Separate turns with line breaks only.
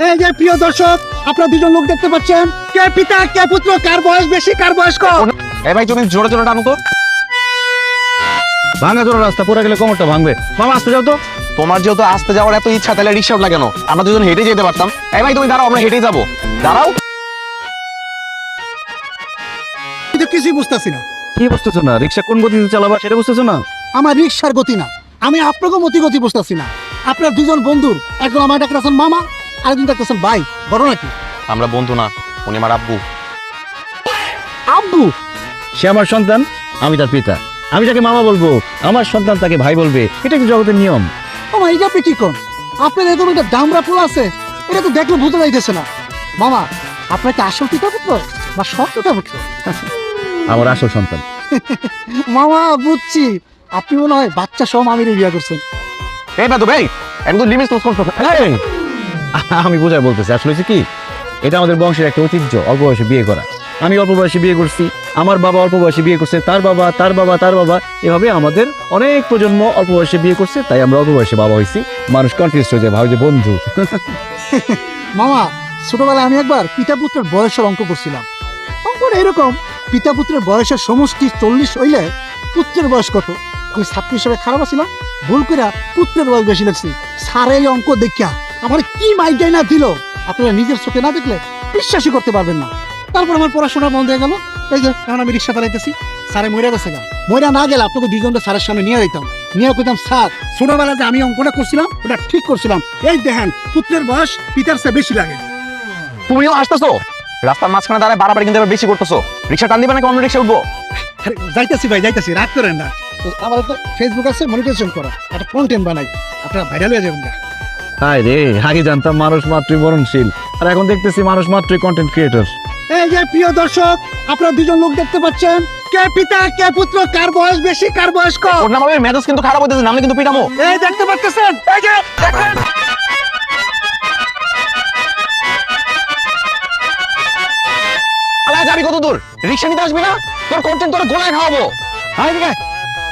এই যে প্রিয় দর্শক, আপনারা দুজন লোক দেখতে পাচ্ছেন, কে পিতা কে পুত্র, কার বয়স বেশি কার বয়স কম।
এই ভাই তুমি জোরে জোরে টানো তো।
ভাঙা জোড়া রাস্তা পরে গেলে কোমরটা ভাঙবে। মামা আসতে যাও তো।
তোমার যেহেতু আসতে যাওয়ার এত ইচ্ছা, তাহলে রিক্সা উঠলা কেন? আমরা দুজন হেঁটে যেতে পারতাম। এই ভাই তুমি দাঁড়াও, আমরা হেঁটেই যাবো। দাঁড়াও।
কিন্তু কিছুই বুঝতেছি না,
কি বুঝতেছো না? রিক্সা কোন গতিতে চালাবা সেটা বুঝতেছো না?
আমার রিক্সার গতি না, আমি আপনাকে গতি বুঝতেছি না। আপনার দুজন বন্ধুর, একজন আমার ডাকতেছেন মামা, আরেকজন ডাকতেছেন ভাই। বড় নাকি?
আমরা বন্ধু না, উনি আমার আব্বু।
আব্বু?
সে আমার সন্তান, আমি তার পিতা। আমি তাকে মামা বলবো, আমার সন্তান তাকে ভাই বলবে। এটা কি জগতের নিয়ম?
মামা এই যে আপনি কি কোন? আপনার এরকম একটা দামরা পোলা আছে, এটা তো দেখলে বুঝতে যাইতেছে না। মামা আপনার কি আসল পিতা পুত্র বা সৎ পিতা পুত্র?
আমার আসল সন্তান।
মামা বুঝছি, আপনি মনে হয় বাচ্চা সহ মামিরে বিয়ে করছেন।
এই বাদু ভাই, একদম লিমিট ক্রস করছো।
এই, আমি বোঝায় বলতেছি, আসলে হচ্ছে কি, এটা আমাদের বংশের একটা ঐতিহ্য, অল্প বয়সে বিয়ে করা। আমি অল্প বয়সে বিয়ে করছি, আমার বাবা অল্প বয়সে বিয়ে করছে, তার বাবা তার বাবা তার বাবা, এভাবে আমাদের অনেক প্রজন্ম অল্প বয়সে বিয়ে করছে, তাই আমরা অল্প বয়সে বাবা হয়েছি। মানুষ কনফিউজ হয়ে যায়, ভাবে যে বন্ধু।
মামা ছোটবেলায় আমি একবার পিতা পুত্রের বয়সের অঙ্ক করছিলাম। অঙ্কটা এরকম, পিতা পুত্রের বয়সের সমষ্টি 40 হইলে পুত্রের বয়স কত? আমি ছাত্র হিসেবে খারাপ ছিলাম, ভুল করে পুত্রের বয়স বেশি লাগছি। স্যার এই অঙ্ক দেখিয়া আমার কি মাইটাই না দিল, আপনারা নিজের চোখে না দেখলে বিশ্বাসই করতে পারবেন না। তারপর আমার পড়াশোনা বন্ধ হয়ে গেল। এই যে এখন আমি রিক্সা চালাইতেছি, স্যারে মরে গেছে গা। মরে না গেলে আপনাকে দুজনকে স্যারের সামনে নিয়ে যেতাম, নিয়ে কইতাম স্যার ছোটবেলায় যে আমি অঙ্কটা করছিলাম ওটা ঠিক করছিলাম, এই দেখেন পুত্রের বয়স পিতার চেয়ে বেশি লাগে।
তুমিও আসতেছো, রাস্তার মাঝখানে দাঁড়ায় বাড়াবাড়ি কিন্তু এবার বেশি করতেছো। রিক্সা টান দিবে নাকি অন্য রিক্সা উঠবো?
আরে যাইতাছি ভাই যাইতাছি, রাগ করেন না। তো আমার তো ফেসবুক আছে, মনিটাইজেশন করা, একটা কন্টেন্ট বানাই, আপনারা ভাইরাল হয়ে যাবেন না।
হায় রে, আগে জানতাম মানুষ মাত্রই মরণশীল, আর এখন দেখতেছি মানুষ মাত্রই কন্টেন্ট ক্রিয়েটর।
এই যে প্রিয় দর্শক, আপনারা দুজন লোক দেখতে পাচ্ছেন, কে পিতা কে পুত্র, কার বয়স বেশি কার বয়স কম।
ওর নাম হবে মেজাজ কিন্তু খারাপ হইতেছে, নামলে কিন্তু পিটামো।
এই দেখতে পাচ্ছেন, এই যে দেখেন।
আলা যাবি কত দূর? রিক্সা নিতে আসবি না? তোর কন্টেন্ট তোর গোলায় খাওয়াবো।
আয়